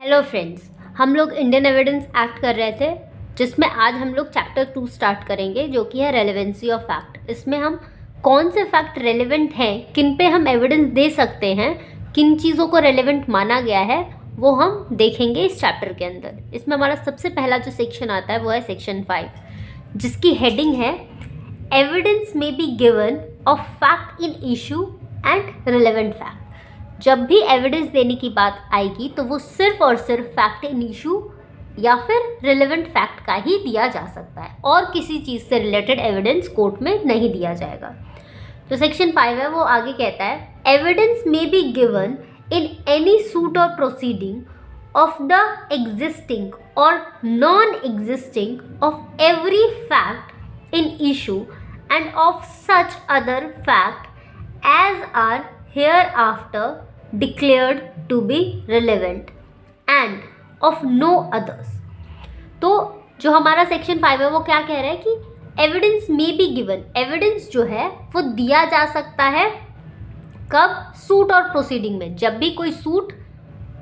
Hello friends, हम लोग Indian evidence act कर रहे थे जिसमें आज हम लोग चैप्टर 2 स्टार्ट करेंगे जो कि है रेलेवेंसी ऑफ फैक्ट। इसमें हम कौन से फैक्ट रेलेवेंट हैं, किन पे हम एविडेंस दे सकते हैं, किन चीज़ों को रेलेवेंट माना गया है, वो हम देखेंगे इस चैप्टर के अंदर। इसमें हमारा सबसे पहला जो सेक्शन आता है वो है सेक्शन 5, जिसकी हेडिंग है एविडेंस में be given of fact in issue and relevant fact. जब भी एविडेंस देने की बात आएगी तो वो सिर्फ और सिर्फ फैक्ट इन इशू या फिर रिलेवेंट फैक्ट का ही दिया जा सकता है और किसी चीज़ से रिलेटेड एविडेंस कोर्ट में नहीं दिया जाएगा। तो सेक्शन 5 है, वो आगे कहता है evidence may be given in any suit और प्रोसीडिंग ऑफ द एग्जिस्टिंग और non existing of every fact in issue and of such other fact as are hereafter declared to be relevant and of no others। तो जो हमारा section 5 है वो क्या कह रहा है कि एविडेंस में बी गिवन, एविडेंस जो है वो दिया जा सकता है कब, सूट और प्रोसीडिंग में। जब भी कोई सूट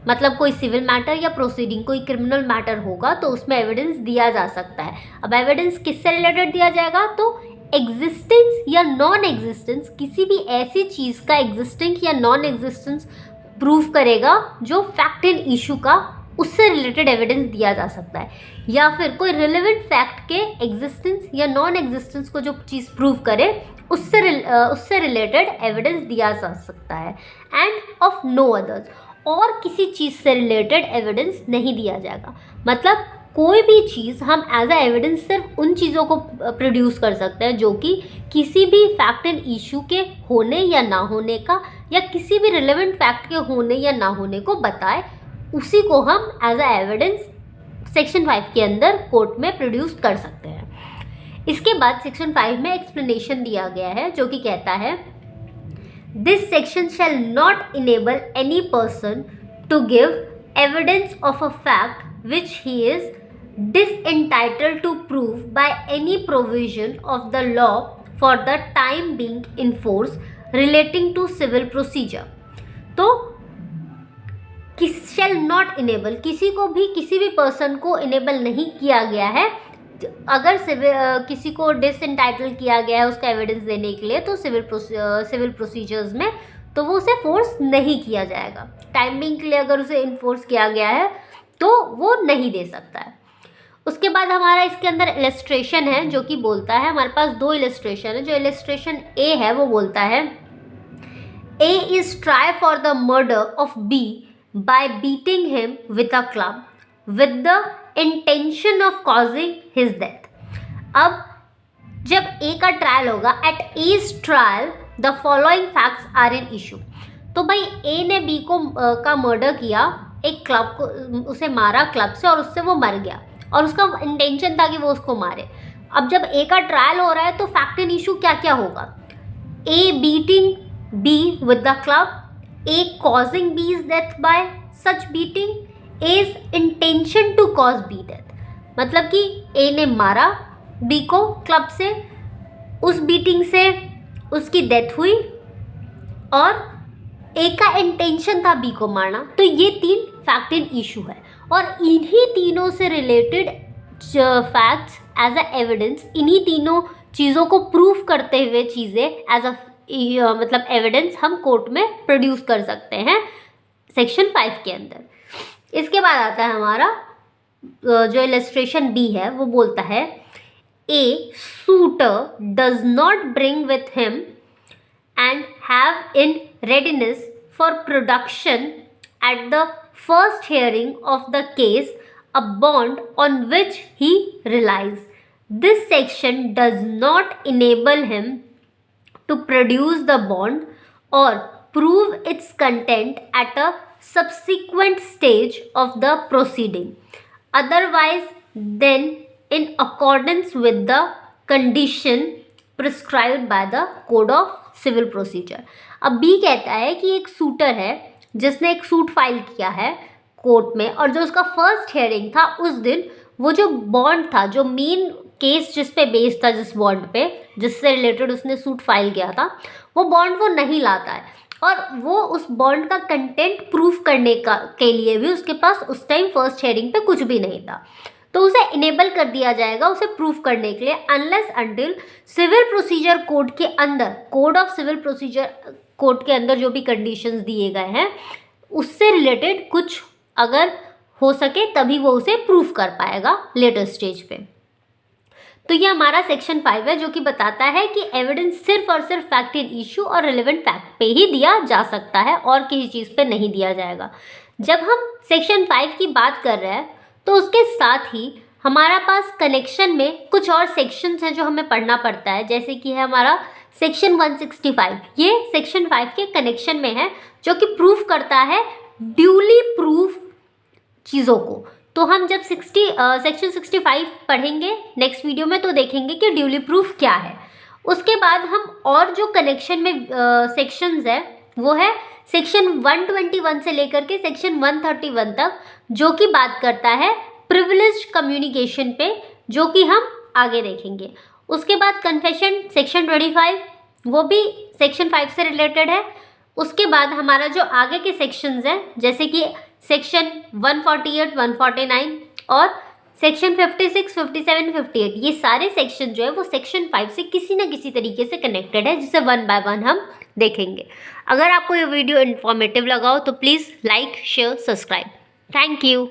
मतलब कोई सिविल मैटर या प्रोसीडिंग कोई क्रिमिनल मैटर होगा तो उसमें एविडेंस दिया जा सकता है। अब एविडेंस किससे रिलेटेड दिया जाएगा, तो एग्जिस्टेंस या नॉन एग्जिस्टेंस, किसी भी ऐसी चीज़ का एग्जिस्टेंस या नॉन एग्जिस्टेंस प्रूव करेगा जो फैक्ट इन इशू का, उससे रिलेटेड एविडेंस दिया जा सकता है। या फिर कोई रिलेवेंट फैक्ट के एग्जिस्टेंस या नॉन एग्जिस्टेंस को जो चीज़ प्रूव करे उससे रिलेटेड एविडेंस दिया जा सकता है। एंड ऑफ नो अदर्स, और किसी चीज़ से रिलेटेड एविडेंस नहीं दिया जाएगा। मतलब कोई भी चीज़ हम एज अ एविडेंस सिर्फ उन चीज़ों को प्रोड्यूस कर सकते हैं जो कि किसी भी फैक्ट एंड इशू के होने या ना होने का या किसी भी रिलेवेंट फैक्ट के होने या ना होने को बताए, उसी को हम एज अ एविडेंस सेक्शन 5 के अंदर कोर्ट में प्रोड्यूस कर सकते हैं। इसके बाद सेक्शन 5 में एक्सप्लेनेशन दिया गया है जो कि कहता है This section shall not enable any person to give evidence of a fact which he is disentitled to prove by any provision of the law for the time being in force relating to civil procedure। तो shall not enable, किसी को भी किसी भी person को enable नहीं किया गया है। अगर किसी को डिसएंटाइटल किया गया है उसका एविडेंस देने के लिए तो सिविल प्रोसीजर्स में तो वो उसे फोर्स नहीं किया जाएगा। टाइमिंग के लिए अगर उसे इन्फोर्स किया गया है तो वो नहीं दे सकता है। उसके बाद हमारा इसके अंदर इलस्ट्रेशन है जो कि बोलता है, हमारे पास 2 इलस्ट्रेशन है। जो इलस्ट्रेशन ए है वो बोलता है A is try for the murder of B by beating him with a club with the intention of causing his death। अब जब ए का ट्रायल होगा, at A's trial the following facts are in issue. तो भाई ए ने B को का murder किया, एक क्लब को उसे मारा क्लब से और उससे वो मर गया और उसका इंटेंशन था कि वो उसको मारे। अब जब ए का ट्रायल हो रहा है तो फैक्ट इन इशू क्या क्या होगा, A beating B with the club, A causing B's death by such beating, as intention to cause B death. मतलब कि ए ने मारा बी को क्लब से, उस बीटिंग से उसकी डेथ हुई और ए का इंटेंशन था बी को मारना। तो ये 3 फैक्ट इन इशू है और इन्हीं तीनों से related facts as a evidence, इन्हीं तीनों चीज़ों को प्रूव करते हुए चीज़ें एज अ मतलब एविडेंस हम कोर्ट में प्रोड्यूस कर सकते हैं सेक्शन 5 के अंदर। इसके बाद आता है हमारा जो इलस्ट्रेशन बी है वो बोलता है A suitor does not bring with him and have in readiness for production at the first hearing of the case a bond on which he relies. This section does not enable him to produce the bond or prove its content at a subsequent stage of the proceeding, otherwise than in accordance with the condition prescribed by the code of civil procedure। अब B कहता है कि एक sweater है जिसने एक suit file किया है कोर्ट में और जो उसका फर्स्ट हियरिंग था उस दिन वो जो बॉन्ड था, जो मेन केस जिस पे बेस्ड था, जिस बॉन्ड पे जिससे रिलेटेड उसने सूट फाइल किया था, वो बॉन्ड वो नहीं लाता है। और वो उस बॉन्ड का कंटेंट प्रूफ करने के लिए भी उसके पास उस टाइम फर्स्ट हेयरिंग पे कुछ भी नहीं था, तो उसे इनेबल कर दिया जाएगा उसे प्रूफ करने के लिए, unless until civil procedure code के अंदर, code of civil procedure code के अंदर जो भी कंडीशंस दिए गए हैं उससे रिलेटेड कुछ अगर हो सके तभी वो उसे प्रूफ कर पाएगा लेटर स्टेज पे। तो ये हमारा सेक्शन 5 है जो कि बताता है कि एविडेंस सिर्फ और सिर्फ फैक्ट इन इशू और रिलेवेंट फैक्ट पे ही दिया जा सकता है और किसी चीज़ पे नहीं दिया जाएगा। जब हम सेक्शन 5 की बात कर रहे हैं तो उसके साथ ही हमारा पास कनेक्शन में कुछ और सेक्शंस हैं जो हमें पढ़ना पड़ता है, जैसे कि है हमारा सेक्शन 165। ये सेक्शन 5 के कनेक्शन में है जो कि प्रूफ करता है ड्यूली प्रूफ चीज़ों को। तो हम जब सेक्शन 65 पढ़ेंगे नेक्स्ट वीडियो में तो देखेंगे कि ड्यूली प्रूफ क्या है। उसके बाद हम और जो कनेक्शन में सेक्शंस है वो है सेक्शन 121 से लेकर के सेक्शन 131 तक, जो कि बात करता है प्रिविलेज्ड कम्युनिकेशन पे, जो कि हम आगे देखेंगे। उसके बाद कन्फेशन सेक्शन 25, वो भी सेक्शन 5 से रिलेटेड है। उसके बाद हमारा जो आगे के सेक्शंस हैं जैसे कि सेक्शन 148, 149 और सेक्शन 56, 57, 58, ये सारे सेक्शन जो है वो सेक्शन 5 से किसी न किसी तरीके से कनेक्टेड है, जिसे वन बाय वन हम देखेंगे। अगर आपको ये वीडियो इन्फॉर्मेटिव लगा हो तो please like, share, subscribe. Thank you.